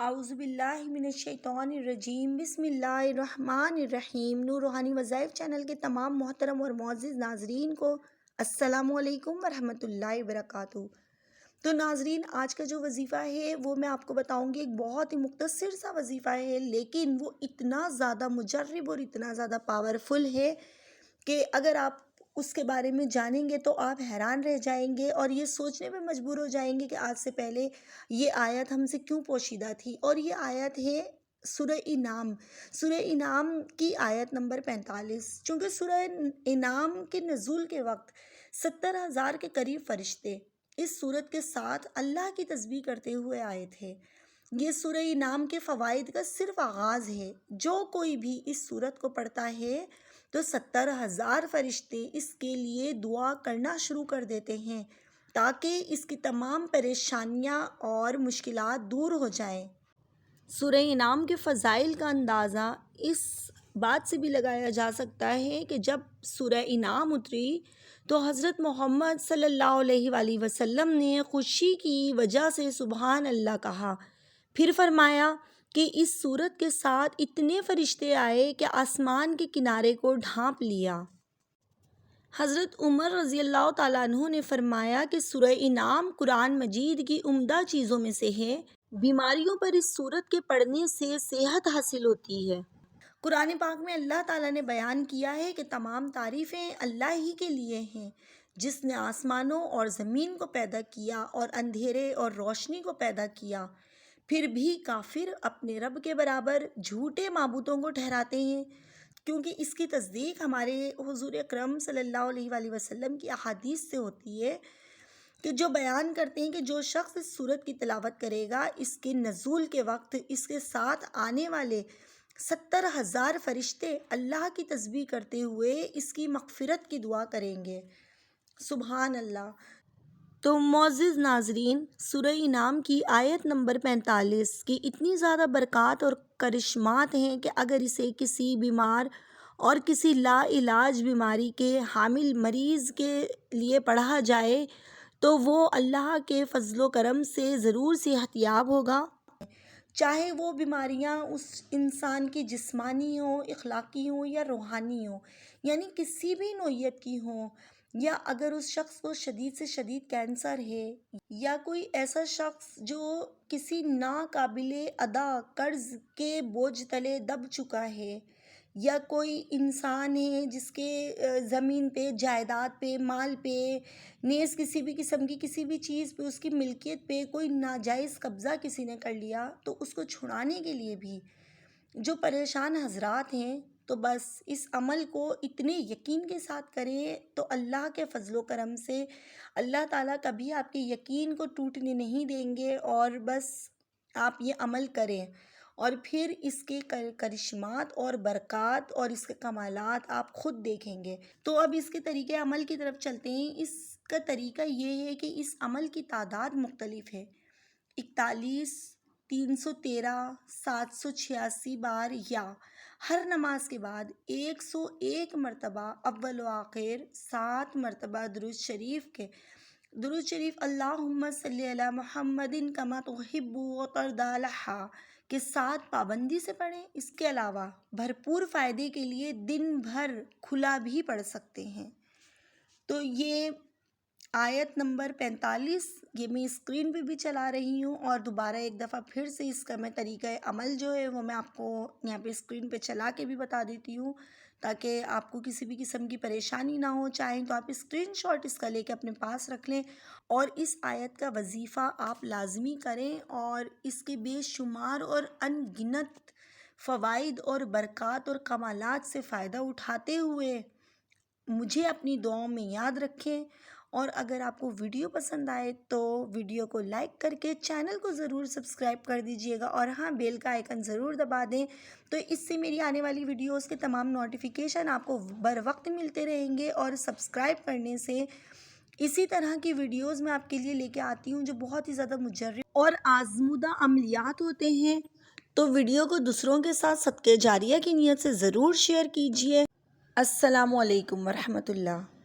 اعوذ باللہ من الشیطان الرجیم، بسم اللہ الرحمن الرحیم۔ نور روحانی وظائف چینل کے تمام محترم اور معزز ناظرین کو السلام علیکم ورحمۃ اللہ وبرکاتہ۔ تو ناظرین، آج کا جو وظیفہ ہے وہ میں آپ کو بتاؤں گی۔ ایک بہت ہی مختصر سا وظیفہ ہے، لیکن وہ اتنا زیادہ مجرب اور اتنا زیادہ پاورفل ہے کہ اگر آپ اس کے بارے میں جانیں گے تو آپ حیران رہ جائیں گے اور یہ سوچنے پہ مجبور ہو جائیں گے کہ آج سے پہلے یہ آیت ہم سے کیوں پوشیدہ تھی۔ اور یہ آیت ہے سورہ انعام، سورہ انعام کی آیت نمبر 45۔ چونکہ سورہ انعام کے نزول کے وقت 70,000 کے قریب فرشتے اس سورت کے ساتھ اللہ کی تسبیح کرتے ہوئے آئے تھے۔ یہ سورہ انعام کے فوائد کا صرف آغاز ہے۔ جو کوئی بھی اس سورت کو پڑھتا ہے تو 70,000 فرشتے اس کے لیے دعا کرنا شروع کر دیتے ہیں تاکہ اس کی تمام پریشانیاں اور مشکلات دور ہو جائیں۔ سورہ انعام کے فضائل کا اندازہ اس بات سے بھی لگایا جا سکتا ہے کہ جب سورہ انعام اتری تو حضرت محمد صلی اللہ علیہ وآلہ وسلم نے خوشی کی وجہ سے سبحان اللہ کہا، پھر فرمایا کہ اس سورت کے ساتھ اتنے فرشتے آئے کہ آسمان کے کنارے کو ڈھانپ لیا۔ حضرت عمر رضی اللہ تعالیٰ عنہ نے فرمایا کہ سورہ انعام قرآن مجید کی عمدہ چیزوں میں سے ہے۔ بیماریوں پر اس سورت کے پڑھنے سے صحت حاصل ہوتی ہے۔ قرآن پاک میں اللہ تعالیٰ نے بیان کیا ہے کہ تمام تعریفیں اللہ ہی کے لیے ہیں، جس نے آسمانوں اور زمین کو پیدا کیا اور اندھیرے اور روشنی کو پیدا کیا۔ پھر بھی کافر اپنے رب کے برابر جھوٹے معبودوں کو ٹھہراتے ہیں، کیونکہ اس کی تصدیق ہمارے حضور اکرم صلی اللہ علیہ وآلہ وسلم کی احادیث سے ہوتی ہے کہ جو بیان کرتے ہیں کہ جو شخص اس سورت کی تلاوت کرے گا، اس کے نزول کے وقت اس کے ساتھ آنے والے 70,000 فرشتے اللہ کی تسبیح کرتے ہوئے اس کی مغفرت کی دعا کریں گے۔ سبحان اللہ۔ تو معزز ناظرین، سورہ انعام کی آیت نمبر 45 کی اتنی زیادہ برکات اور کرشمات ہیں کہ اگر اسے کسی بیمار اور کسی لا علاج بیماری کے حامل مریض کے لیے پڑھا جائے تو وہ اللہ کے فضل و کرم سے ضرور صحت یاب ہوگا، چاہے وہ بیماریاں اس انسان کی جسمانی ہوں، اخلاقی ہوں یا روحانی ہوں، یعنی کسی بھی نوعیت کی ہوں، یا اگر اس شخص کو شدید سے شدید کینسر ہے، یا کوئی ایسا شخص جو کسی ناقابل ادا قرض کے بوجھ تلے دب چکا ہے، یا کوئی انسان ہے جس کے زمین پہ، جائیداد پہ، مال پہ، نیز کسی بھی قسم کی کسی بھی چیز پہ، اس کی ملکیت پہ کوئی ناجائز قبضہ کسی نے کر لیا، تو اس کو چھڑانے کے لیے بھی جو پریشان حضرات ہیں تو بس اس عمل کو اتنے یقین کے ساتھ کریں تو اللہ کے فضل و کرم سے اللہ تعالیٰ کبھی آپ کے یقین کو ٹوٹنے نہیں دیں گے، اور بس آپ یہ عمل کریں اور پھر اس کے کرشمات اور برکات اور اس کے کمالات آپ خود دیکھیں گے۔ تو اب اس کے طریقے عمل کی طرف چلتے ہیں۔ اس کا طریقہ یہ ہے کہ اس عمل کی تعداد مختلف ہے، 41، 313، 786 بار، یا ہر نماز کے بعد 101 مرتبہ اول و آخر 7 مرتبہ درود شریف اللہم صلی علی محمد کما تحب و ترضی کے ساتھ پابندی سے پڑھیں۔ اس کے علاوہ بھرپور فائدے کے لیے دن بھر کھلا بھی پڑھ سکتے ہیں۔ تو یہ آیت نمبر 45 یہ میں اسکرین پہ بھی چلا رہی ہوں، اور دوبارہ ایک دفعہ پھر سے اس کا میں طریقہ عمل جو ہے وہ میں آپ کو یہاں پہ اسکرین پہ چلا کے بھی بتا دیتی ہوں تاکہ آپ کو کسی بھی قسم کی پریشانی نہ ہو۔ چاہیں تو آپ اسکرین شاٹ اس کا لے کے اپنے پاس رکھ لیں اور اس آیت کا وظیفہ آپ لازمی کریں، اور اس کے بے شمار اور ان گنت فوائد اور برکات اور کمالات سے فائدہ اٹھاتے ہوئے مجھے اپنی دعاؤں میں یاد رکھیں۔ اور اگر آپ کو ویڈیو پسند آئے تو ویڈیو کو لائک کر کے چینل کو ضرور سبسکرائب کر دیجئے گا، اور ہاں بیل کا آئیکن ضرور دبا دیں، تو اس سے میری آنے والی ویڈیوز کے تمام نوٹیفیکیشن آپ کو بر وقت ملتے رہیں گے۔ اور سبسکرائب کرنے سے اسی طرح کی ویڈیوز میں آپ کے لیے لے کے آتی ہوں جو بہت ہی زیادہ مجرب اور آزمودہ عملیات ہوتے ہیں۔ تو ویڈیو کو دوسروں کے ساتھ صدقہ جاریہ کی نیت سے ضرور شیئر کیجئے۔ السلام علیکم ورحمۃ اللہ۔